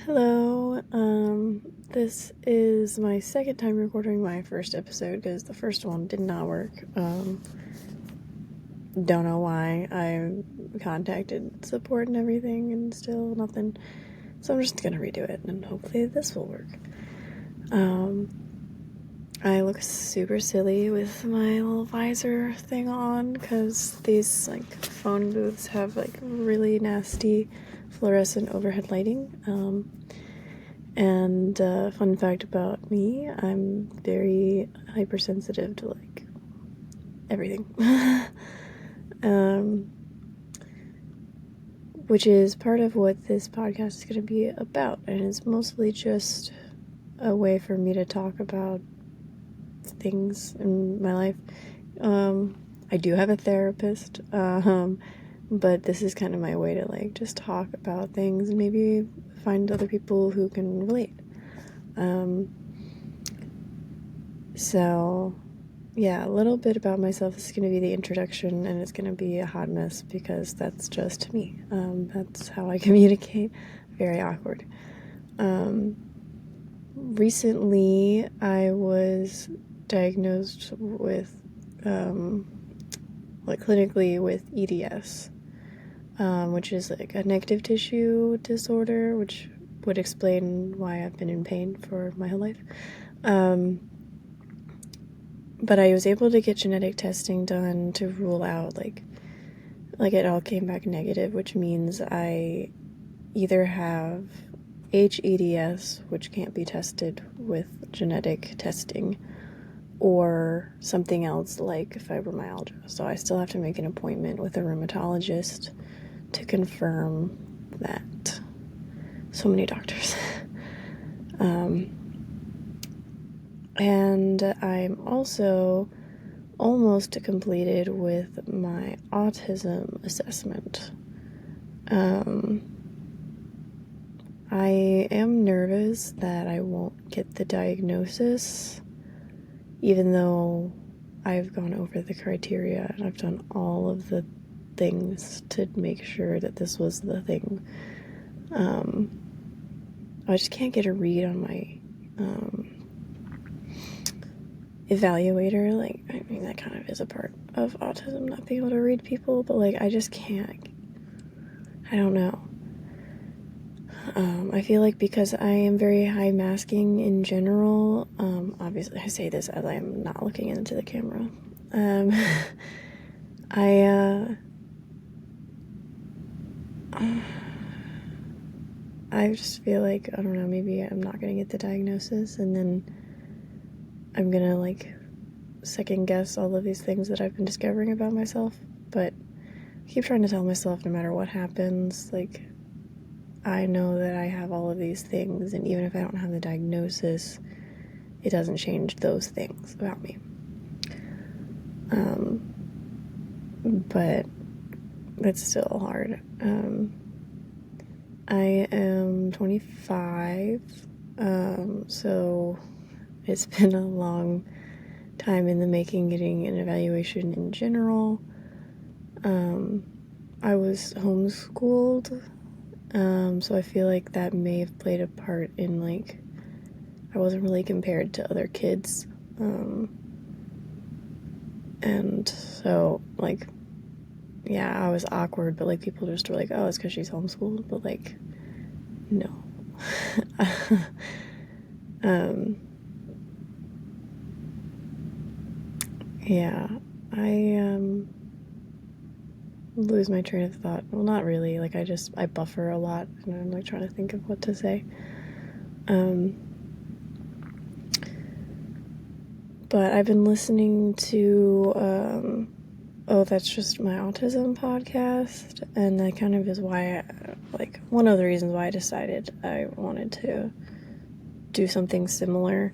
Hello, this is my second time recording my first episode because the first one did not work. Don't know why. I contacted support and everything and still nothing. So I'm just gonna redo it and hopefully this will work. I look super silly with my little visor thing on because these phone booths have really nasty fluorescent overhead lighting. And fun fact about me, I'm very hypersensitive to everything. Which is part of what this podcast is going to be about, and it's mostly just a way for me to talk about things in my life. I do have a therapist, but this is kind of my way to just talk about things and maybe find other people who can relate. So yeah, a little bit about myself. This is going to be the introduction, and it's going to be a hot mess because that's just me. That's how I communicate. Very awkward. Recently, I was diagnosed with, clinically with EDS, which is a negative tissue disorder, which would explain why I've been in pain for my whole life. But I was able to get genetic testing done to rule out, it all came back negative, which means I either have HEDS, which can't be tested with genetic testing, or something else like fibromyalgia. So I still have to make an appointment with a rheumatologist to confirm that. So many doctors. And I'm also almost completed with my autism assessment. I am nervous that I won't get the diagnosis, even though I've gone over the criteria and I've done all of the things to make sure that this was the thing. I just can't get a read on my evaluator. That kind of is a part of autism, not being able to read people, but I just can't. I don't know. I feel like because I am very high masking in general, obviously I say this as I am not looking into the camera. I just feel like, I don't know, maybe I'm not gonna get the diagnosis, and then I'm gonna second guess all of these things that I've been discovering about myself. But I keep trying to tell myself, no matter what happens, I know that I have all of these things, and even if I don't have the diagnosis, it doesn't change those things about me. But it's still hard. I am 25, so it's been a long time in the making getting an evaluation in general. I was homeschooled, so I feel like that may have played a part in I wasn't really compared to other kids, and so yeah, I was awkward, but people just were like, oh, it's because she's homeschooled, but no. Yeah, I lose my train of thought. Well, not really. I buffer a lot, and I'm trying to think of what to say. But I've been listening to Oh, That's Just My Autism podcast, and that kind of is why one of the reasons why I decided I wanted to do something similar.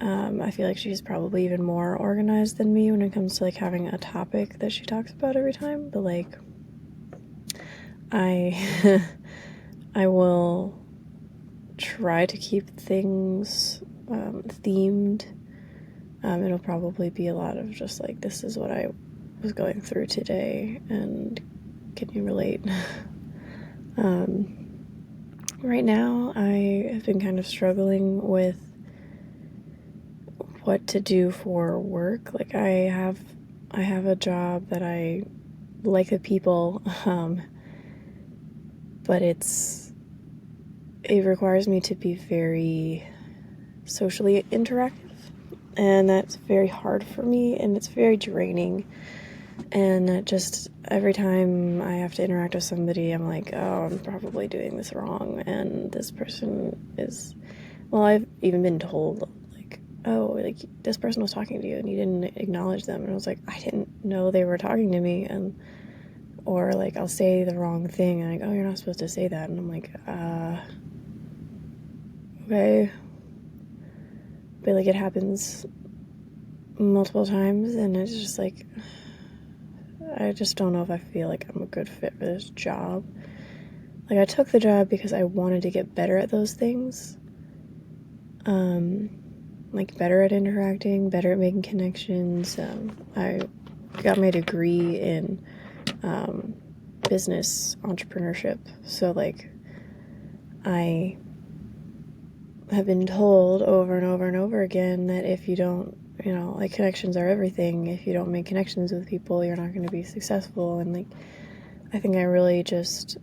I feel like she's probably even more organized than me when it comes to having a topic that she talks about every time, but I I will try to keep things themed. It'll probably be a lot of just this is what I was going through today, and can you relate? Right now, I have been kind of struggling with what to do for work. Like I have a job that I like the people, but it requires me to be very socially interactive, and that's very hard for me, and it's very draining. And just every time I have to interact with somebody, I'm like, oh, I'm probably doing this wrong. And this person is, well, I've even been told, like, oh, like, this person was talking to you and you didn't acknowledge them. And I was like, I didn't know they were talking to me. And, or like, I'll say the wrong thing and like, oh, you're not supposed to say that. And I'm like, okay. But like, it happens multiple times, and it's just like, I just don't know if I feel like I'm a good fit for this job. Like, I took the job because I wanted to get better at those things. Like, better at interacting, better at making connections. I got my degree in business entrepreneurship. So, like, I have been told over and over and over again that if you don't, like, connections are everything. If you don't make connections with people, you're not going to be successful. And, like, I think I really just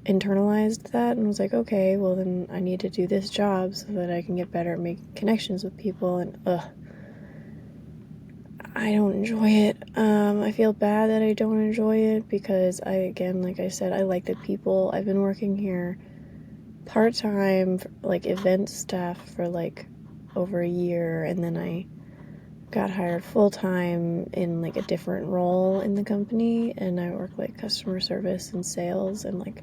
internalized that and was like, okay, well, then I need to do this job so that I can get better at making connections with people. And I don't enjoy it. I feel bad that I don't enjoy it because again, like I said, I like the people. I've been working here part-time, like event staff for like over a year, and then I got hired full-time in like a different role in the company, and I work like customer service and sales. And like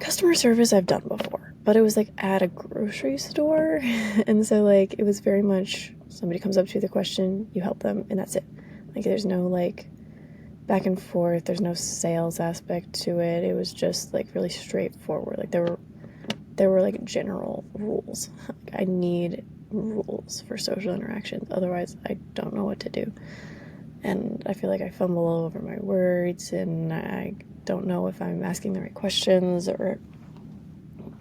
customer service I've done before, but it was like at a grocery store. And so like it was very much somebody comes up to you with a question, you help them, and that's it. Like there's no like back and forth, there's no sales aspect to it. It was just like really straightforward. Like there were like general rules. Like, I need rules for social interactions, otherwise I don't know what to do. And I feel like I fumble over my words, and I don't know if I'm asking the right questions, or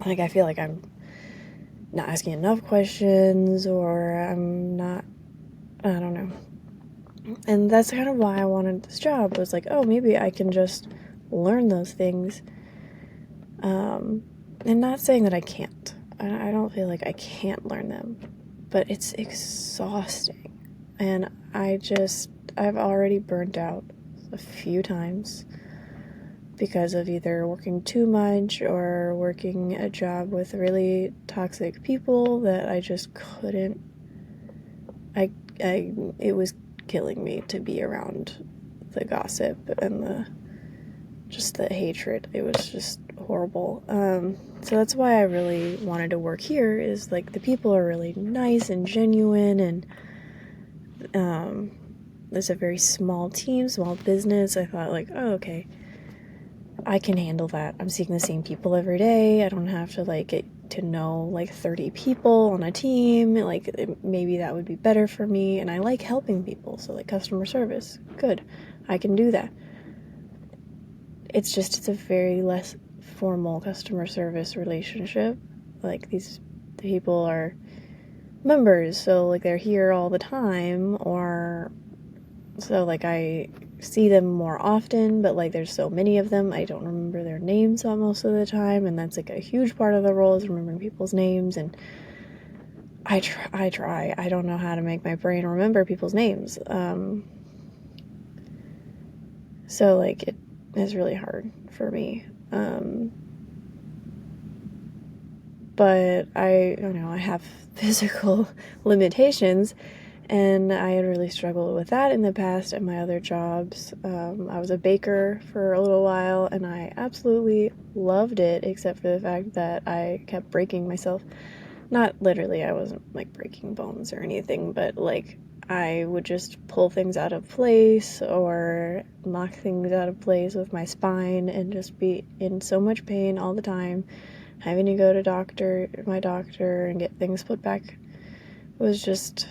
like I feel like I'm not asking enough questions, or I'm not, I don't know. And that's kind of why I wanted this job. It was like, oh, maybe I can just learn those things. And not saying that I can't. I don't feel like I can't learn them, but it's exhausting. And I've already burnt out a few times because of either working too much or working a job with really toxic people that I just couldn't. It was killing me to be around the gossip and the hatred. It was just horrible. So that's why I really wanted to work here, is like the people are really nice and genuine, and there's a very small team, small business. I thought like, oh, okay, I can handle that. I'm seeing the same people every day. I don't have to like get to know like 30 people on a team. Like maybe that would be better for me, and I like helping people, so like customer service, good, I can do that. It's a very less formal customer service relationship. Like the people are members, so like they're here all the time, or so like I see them more often, but like there's so many of them, I don't remember their names most of the time, and that's like a huge part of the role, is remembering people's names. And I try. I don't know how to make my brain remember people's names. So like it is really hard for me. But I don't know, I have physical limitations, and I had really struggled with that in the past at my other jobs. I was a baker for a little while, and I absolutely loved it, except for the fact that I kept breaking myself. Not literally, I wasn't like breaking bones or anything, but like I would just pull things out of place or knock things out of place with my spine, and just be in so much pain all the time, having to go to my doctor and get things put back. It was just,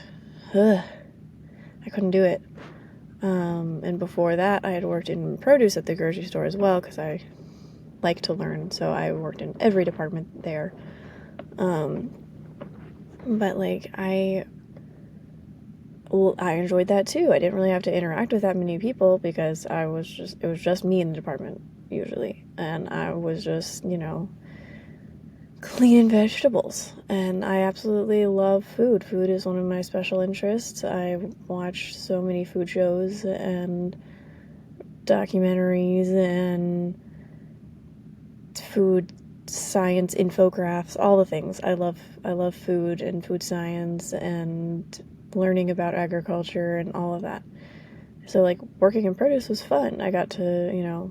I couldn't do it. And before that, I had worked in produce at the grocery store as well, because I like to learn, so I worked in every department there. But like I enjoyed that too. I didn't really have to interact with that many people because it was just me in the department usually, and I was just, cleaning vegetables. And I absolutely love food. Food is one of my special interests. I watch so many food shows and documentaries and food science infographics, all the things. I love food and food science and learning about agriculture and all of that. So like working in produce was fun. I got to,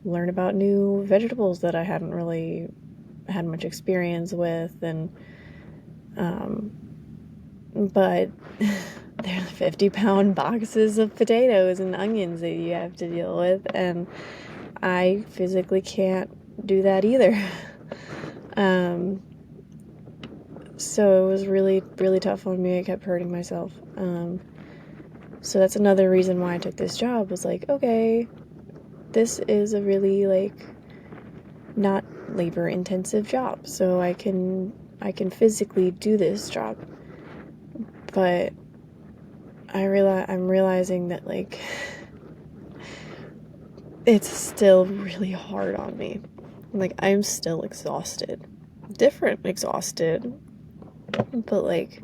learn about new vegetables that I hadn't really had much experience with, and but there's 50-pound boxes of potatoes and onions that you have to deal with, and I physically can't do that either. So it was really, really tough on me. I kept hurting myself. So that's another reason why I took this job, was like, okay, this is a really like not labor intensive job, so I can physically do this job. But I'm realizing that like it's still really hard on me. Like I'm still exhausted. Different exhausted, but like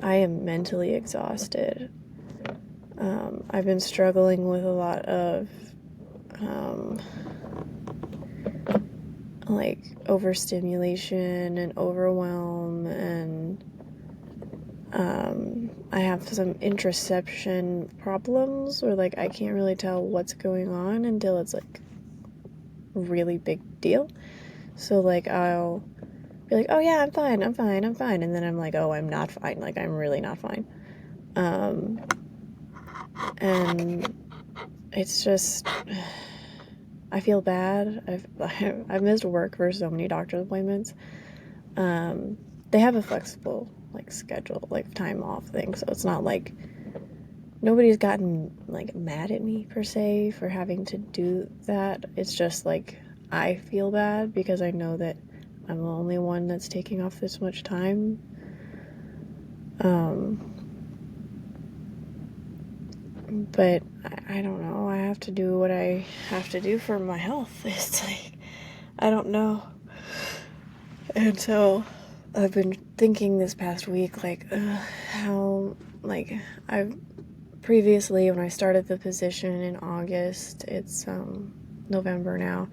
I am mentally exhausted. I've been struggling with a lot of like overstimulation and overwhelm, and I have some introception problems where like I can't really tell what's going on until it's like a really big deal. So like I'll be like, oh yeah, I'm fine, and then I'm like, oh, I'm not fine, like I'm really not fine. And it's just, I feel bad. I've missed work for so many doctor's appointments. They have a flexible like schedule, like time off thing, so it's not like nobody's gotten like mad at me per se for having to do that. It's just like I feel bad because I know that I'm the only one that's taking off this much time. But I don't know. I have to do what I have to do for my health. It's like, I don't know. And so I've been thinking this past week, like, how, like, I've previously, when I started the position in August, it's November now,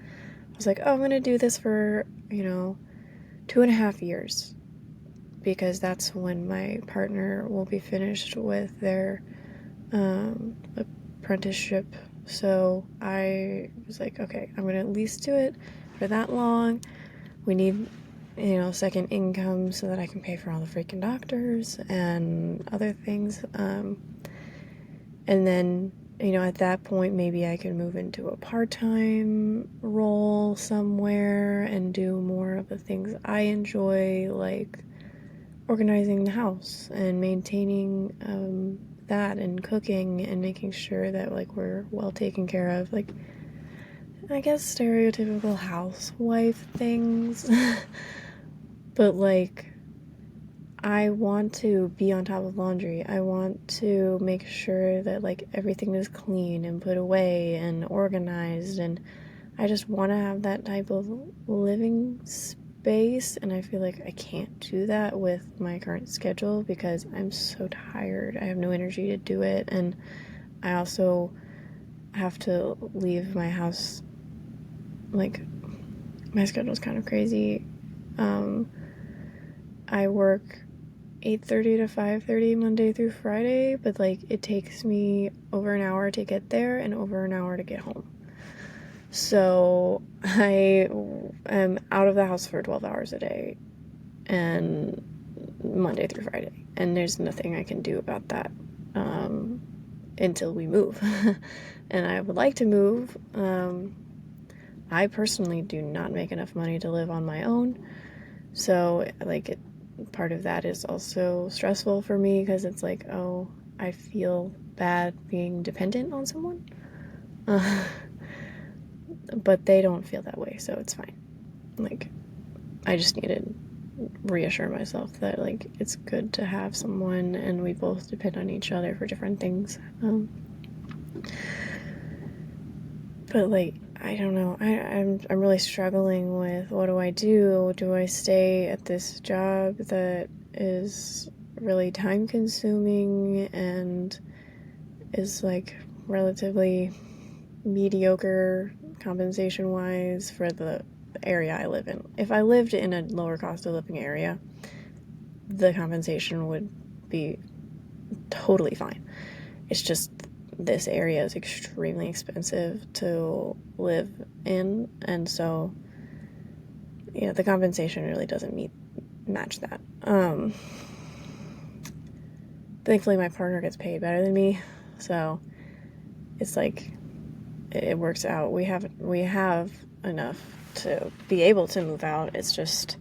I was like, oh, I'm going to do this for, 2.5 years, because that's when my partner will be finished with their apprenticeship. So I was like, okay, I'm going to at least do it for that long. We need, second income so that I can pay for all the freaking doctors and other things. And then, at that point, maybe I can move into a part-time role somewhere and do more of the things I enjoy, like organizing the house and maintaining that, and cooking and making sure that like we're well taken care of, like I guess stereotypical housewife things. But like I want to be on top of laundry. I want to make sure that like everything is clean and put away and organized, and I just want to have that type of living space, and I feel like I can't do that with my current schedule because I'm so tired. I have no energy to do it, and I also have to leave my house, like my schedule's kind of crazy. I work 8:30 to 5:30 Monday through Friday, but like it takes me over an hour to get there and over an hour to get home. So I am out of the house for 12 hours a day, and Monday through Friday, and there's nothing I can do about that until we move. And I would like to move. I personally do not make enough money to live on my own, so like part of that is also stressful for me because it's like, oh, I feel bad being dependent on someone. but they don't feel that way, so it's fine. Like, I just need to reassure myself that, like, it's good to have someone and we both depend on each other for different things. But, like, I don't know. I'm really struggling with, what do I do? Do I stay at this job that is really time consuming and is, like, relatively mediocre compensation wise for the area I live in? If I lived in a lower cost of living area, the compensation would be totally fine. It's just this area is extremely expensive to live in, and so, you know, the compensation really doesn't match that. Thankfully my partner gets paid better than me, so it's like it works out. We have enough to be able to move out. It's just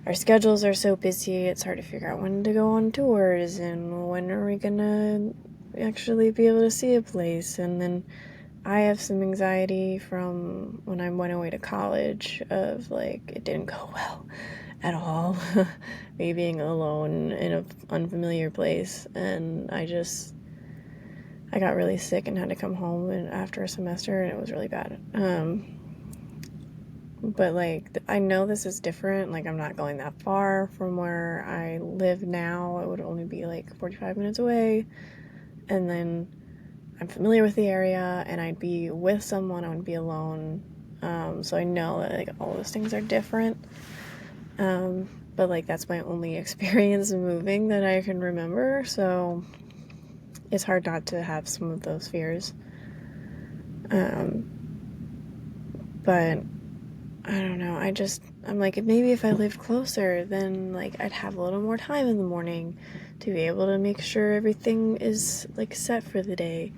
our schedules are so busy, it's hard to figure out when to go on tours and when are we gonna actually be able to see a place. And then I have some anxiety from when I went away to college of, like, it didn't go well at all. Me being alone in an unfamiliar place, and I got really sick and had to come home after a semester, and it was really bad. But, like, I know this is different. Like, I'm not going that far from where I live now. It would only be, like, 45 minutes away. And then I'm familiar with the area, and I'd be with someone. I wouldn't be alone. So I know that, like, all those things are different. But, like, that's my only experience moving that I can remember. So it's hard not to have some of those fears. But I don't know, I'm like, maybe if I lived closer, then, like, I'd have a little more time in the morning to be able to make sure everything is, like, set for the day.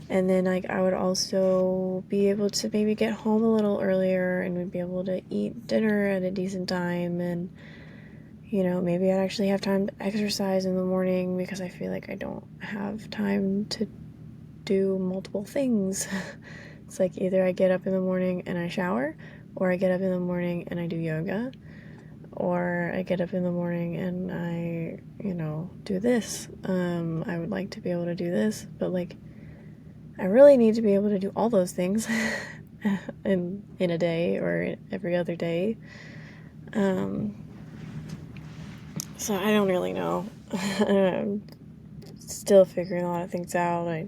And then, like, I would also be able to maybe get home a little earlier and we'd be able to eat dinner at a decent time. And, you know, maybe I'd actually have time to exercise in the morning, because I feel like I don't have time to do multiple things. It's like, either I get up in the morning and I shower, or I get up in the morning and I do yoga, or I get up in the morning and I, you know, do this. I would like to be able to do this, but, like, I really need to be able to do all those things in a day or every other day. So I don't really know. I'm still figuring a lot of things out. I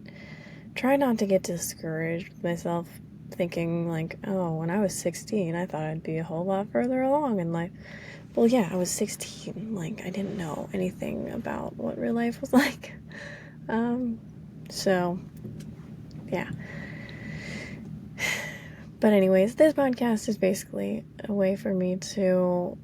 try not to get discouraged with myself, thinking, like, oh, when I was 16, I thought I'd be a whole lot further along in life. Well, yeah, I was 16. Like, I didn't know anything about what real life was like. So, yeah. But anyways, this podcast is basically a way for me to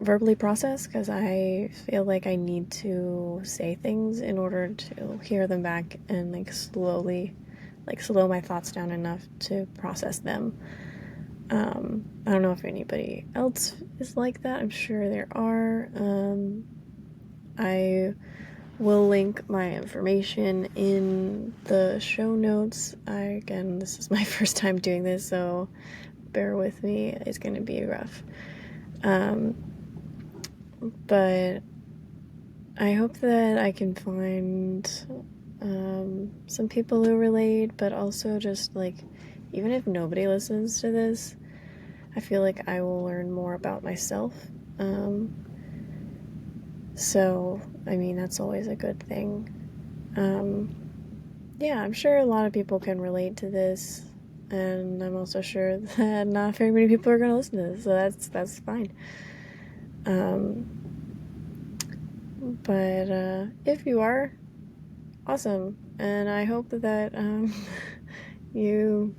verbally process, because I feel like I need to say things in order to hear them back and, like, slow my thoughts down enough to process them. I don't know if anybody else is like that. I'm sure there are. I will link my information in the show notes. Again, this is my first time doing this, so bear with me. It's going to be rough. But I hope that I can find some people who relate, but also just, like, even if nobody listens to this, I feel like I will learn more about myself. So, I mean, that's always a good thing. Yeah, I'm sure a lot of people can relate to this, and I'm also sure that not very many people are going to listen to this, so that's fine. But if you are, awesome, and I hope that you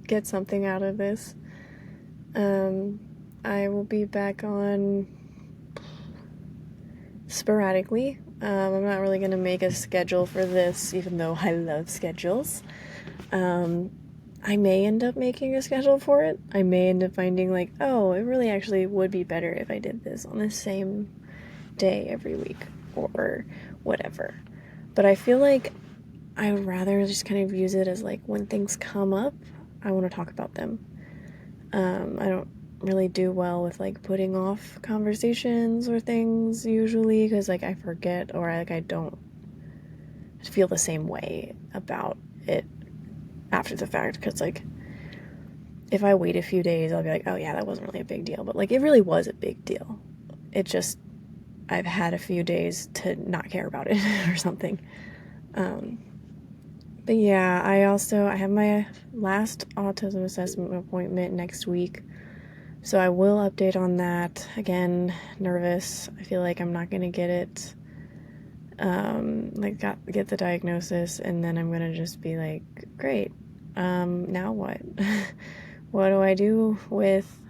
get something out of this. I will be back on sporadically. I'm not really gonna make a schedule for this, even though I love schedules. I may end up making a schedule for it. I may end up finding, like, oh, it really actually would be better if I did this on the same day every week, or whatever. But I feel like I would rather just kind of use it as, like, when things come up, I want to talk about them. I don't really do well with like putting off conversations or things usually because like I forget or like I don't feel the same way about it after the fact, because like if I wait a few days I'll be like, oh yeah, that wasn't really a big deal, but like it really was a big deal. It just, I've had a few days to not care about it or something. But yeah, I have my last autism assessment appointment next week, so I will update on that. Again, nervous. I feel like I'm not gonna get it, get the diagnosis, and then I'm gonna just be like, great, now what? What do I do with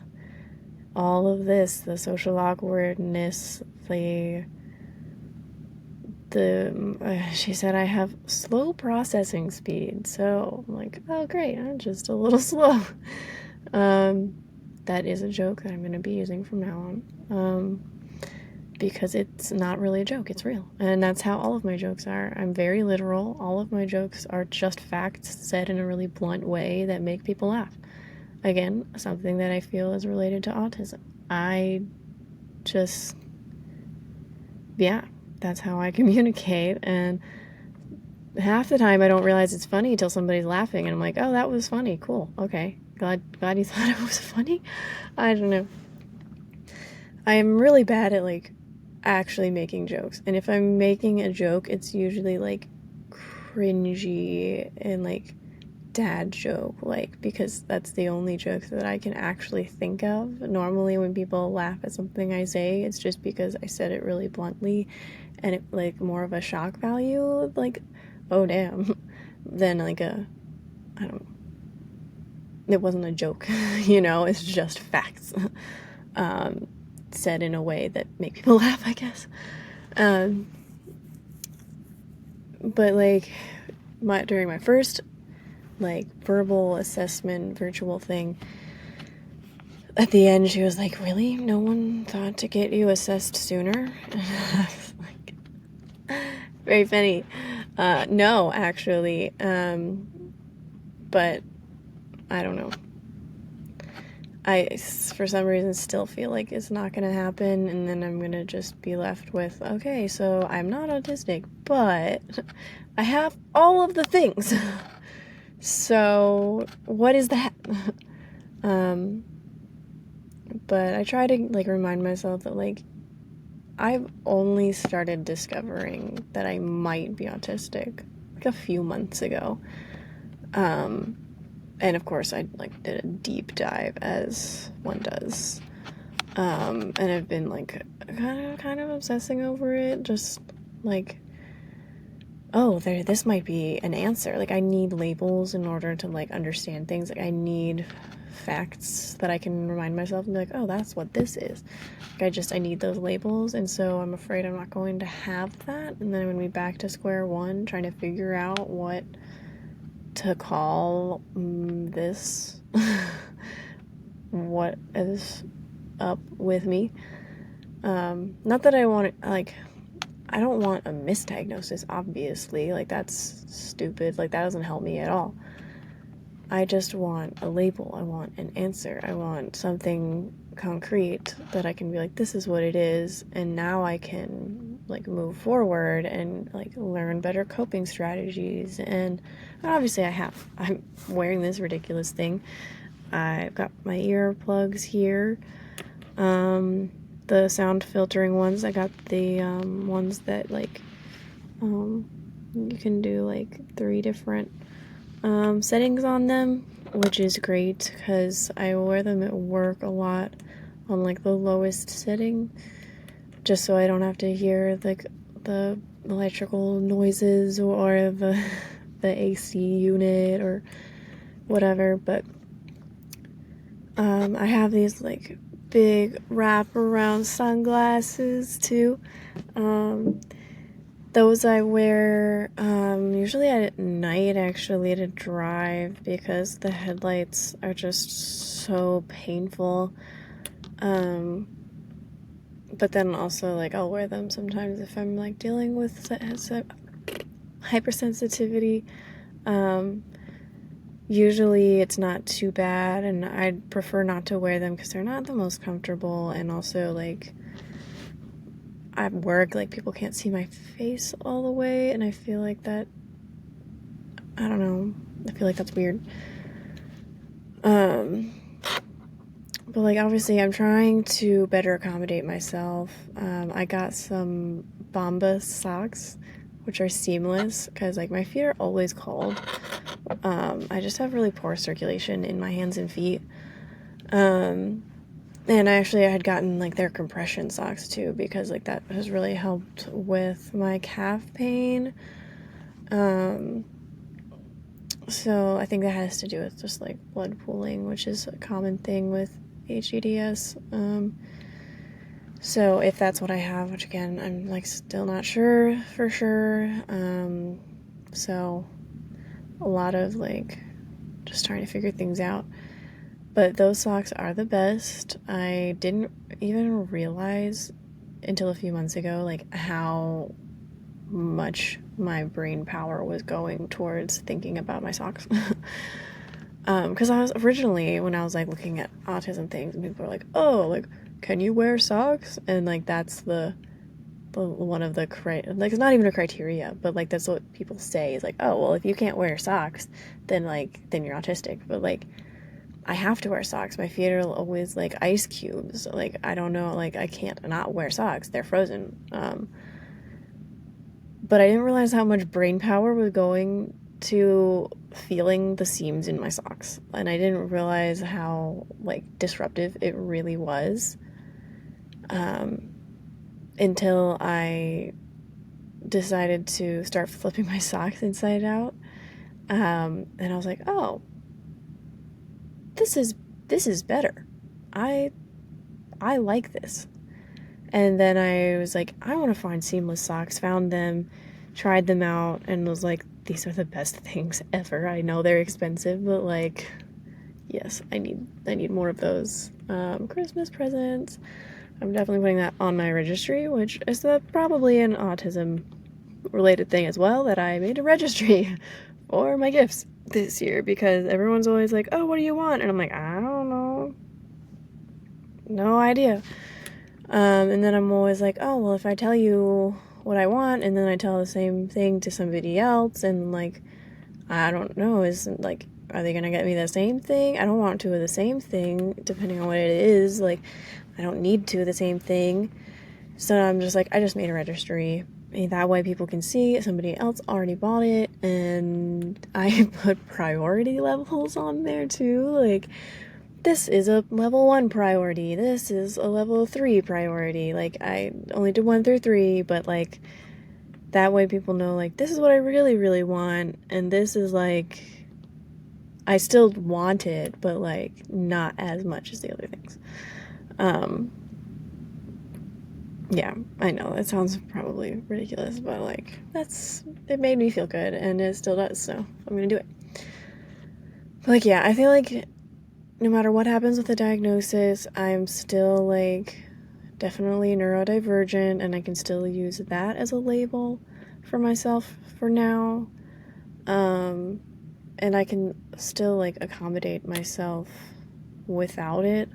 all of this? The social awkwardness, she said I have slow processing speed, so I'm like, oh great, I'm just a little slow. That is a joke that I'm going to be using from now on, because it's not really a joke, it's real, and that's how all of my jokes are. I'm very literal. All of my jokes are just facts said in a really blunt way that make people laugh. Again, something that I feel is related to autism. Yeah, that's how I communicate, and half the time I don't realize it's funny until somebody's laughing, and I'm like, oh, that was funny, cool, okay, glad you thought it was funny. I don't know. I am really bad at like actually making jokes, and if I'm making a joke, it's usually like cringy and like dad joke, like, because that's the only joke that I can actually think of. Normally when people laugh at something I say, it's just because I said it really bluntly and it like more of a shock value, like, oh damn, than like I don't, it wasn't a joke. It's just facts, said in a way that make people laugh, I guess. But like during my first like verbal assessment virtual thing, at the end she was like, really, no one thought to get you assessed sooner? I was like, very funny. No, actually, but I don't know, I for some reason still feel like it's not gonna happen, and then I'm gonna just be left with, okay, so I'm not autistic, but I have all of the things. So what is that? But I try to like remind myself that like I've only started discovering that I might be autistic like a few months ago. And of course I like did a deep dive as one does. And I've been like kind of obsessing over it, just like, oh, this might be an answer. Like, I need labels in order to, like, understand things. Like, I need facts that I can remind myself and be like, oh, that's what this is. Like, I need those labels, and so I'm afraid I'm not going to have that, and then I'm going to be back to square one, trying to figure out what to call this. What is up with me? Not that I want it, like, I don't want a misdiagnosis, obviously. Like, that's stupid. Like, that doesn't help me at all. I just want a label. I want an answer. I want something concrete that I can be like, this is what it is, and now I can, like, move forward and, like, learn better coping strategies. And obviously I'm wearing this ridiculous thing. I've got my earplugs here. The sound filtering ones. I got the ones that like you can do like 3 different settings on them, which is great because I wear them at work a lot on like the lowest setting, just so I don't have to hear like the electrical noises or the AC unit or whatever. But I have these like big wraparound sunglasses too. Those I wear usually at night, actually, to drive, because the headlights are just so painful. But then also, like, I'll wear them sometimes if I'm like dealing with hypersensitivity. Usually it's not too bad, and I'd prefer not to wear them because they're not the most comfortable, and also, like, at work, like, people can't see my face all the way, and I feel like that, I don't know, I feel like that's weird. But, like, obviously I'm trying to better accommodate myself. I got some Bombas socks, which are seamless, because, like, my feet are always cold. I just have really poor circulation in my hands and feet. And I had gotten, like, their compression socks, too, because, like, that has really helped with my calf pain. So I think that has to do with just, like, blood pooling, which is a common thing with HEDS. So if that's what I have, which again, I'm, like, still not sure for sure. So a lot of, like, just trying to figure things out. But those socks are the best. I didn't even realize until a few months ago, like, how much my brain power was going towards thinking about my socks. Because I was originally, when I was, like, looking at autism things, and people were like, oh, like, can you wear socks? And, like, that's the one of the, like, it's not even a criteria, but, like, that's what people say, is like, oh, well, if you can't wear socks, then, like, then you're autistic. But, like, I have to wear socks. My feet are always, like, ice cubes. Like, I don't know, like, I can't not wear socks. They're frozen. But I didn't realize how much brain power was going to feeling the seams in my socks. And I didn't realize how, like, disruptive it really was. Until I decided to start flipping my socks inside out. And I was like, oh, this is better. I like this. And then I was like, I want to find seamless socks. Found them, tried them out, and was like, these are the best things ever. I know they're expensive, but, like, yes, I need more of those. Christmas presents. I'm definitely putting that on my registry, which is probably an autism related thing as well, that I made a registry for my gifts this year, because everyone's always like, oh, what do you want? And I'm like, I don't know. No idea. And then I'm always like, oh, well, if I tell you what I want, and then I tell the same thing to somebody else, and, like, I don't know, like, are they gonna get me the same thing? I don't want two of the same thing, depending on what it is. Like, I don't need two of the same thing. So I'm just like, I just made a registry. And that way people can see somebody else already bought it, and I put priority levels on there too. Like, this is a level 1 priority, this is a level 3 priority. Like, I only did 1 through 3, but, like, that way people know, like, this is what I really, really want, and this is, like, I still want it, but, like, not as much as the other things. Yeah, I know, that sounds probably ridiculous, but, like, it made me feel good, and it still does, so I'm gonna do it. But, like, yeah, I feel like no matter what happens with the diagnosis, I'm still, like, definitely neurodivergent, and I can still use that as a label for myself for now. And I can still, like, accommodate myself without it.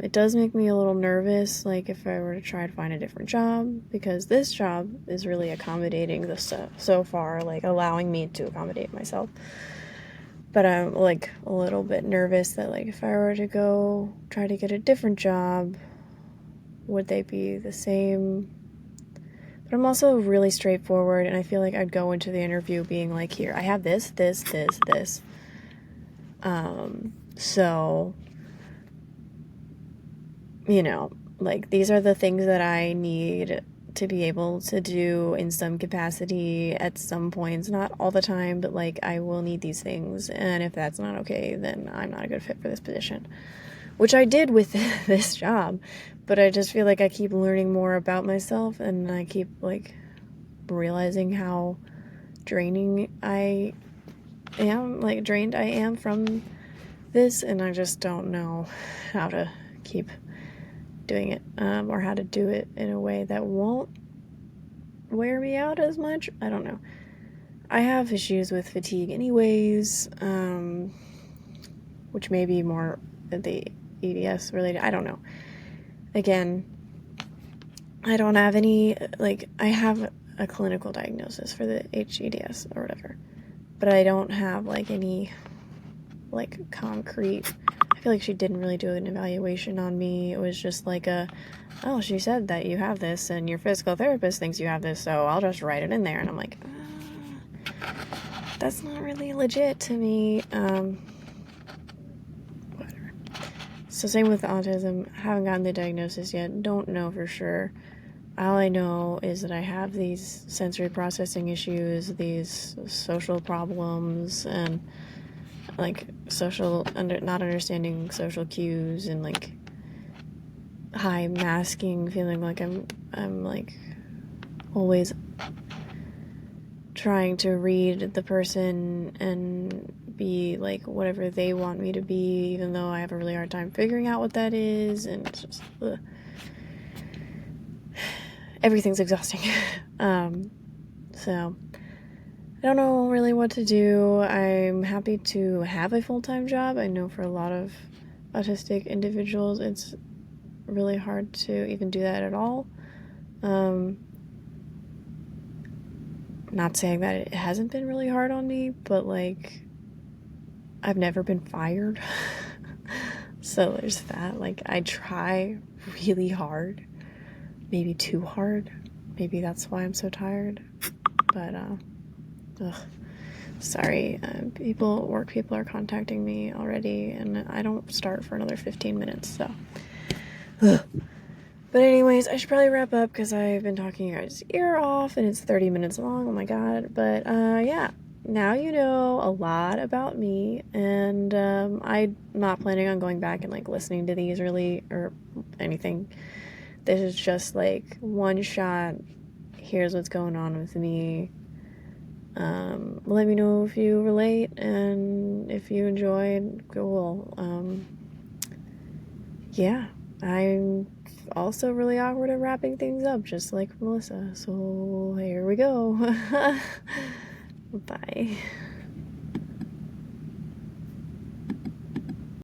It does make me a little nervous, like, if I were to try to find a different job, because this job is really accommodating this stuff so far, like, allowing me to accommodate myself. But I'm, like, a little bit nervous that, like, if I were to go try to get a different job, would they be the same? But I'm also really straightforward, and I feel like I'd go into the interview being like, here, I have this. So, you know, like, these are the things that I need to be able to do in some capacity at some points, not all the time, but, like, I will need these things, and if that's not okay, then I'm not a good fit for this position, which I did with this job. But I just feel like I keep learning more about myself, and I keep, like, realizing how drained I am from this, and I just don't know how to keep doing it, or how to do it in a way that won't wear me out as much. I don't know. I have issues with fatigue anyways, which may be more the EDS related. I don't know. Again, I don't have any, like, I have a clinical diagnosis for the HEDS or whatever, but I don't have, like, any, like, concrete. I feel like she didn't really do an evaluation on me. It was just like oh, she said that you have this and your physical therapist thinks you have this, so I'll just write it in there. And I'm like, that's not really legit to me. Whatever. So same with autism. Haven't gotten the diagnosis yet. Don't know for sure. All I know is that I have these sensory processing issues, these social problems, and like not understanding social cues, and like high masking, feeling like I'm like always trying to read the person and be like whatever they want me to be, even though I have a really hard time figuring out what that is, and it's just everything's exhausting. So I don't know really what to do. I'm happy to have a full-time job. I know for a lot of autistic individuals it's really hard to even do that at all. Not saying that it hasn't been really hard on me, but like I've never been fired. So there's that. Like I try really hard, maybe too hard. Maybe that's why I'm so tired. But sorry, work people are contacting me already, and I don't start for another 15 minutes, so. But anyways, I should probably wrap up because I've been talking your guys' ear off, and it's 30 minutes long, oh my god. But yeah, now you know a lot about me, and I'm not planning on going back and like listening to these really, or anything. This is just like one shot, here's what's going on with me. Let me know if you relate and if you enjoyed. Cool. Yeah, I'm also really awkward at wrapping things up, just like Melissa. So here we go. Bye.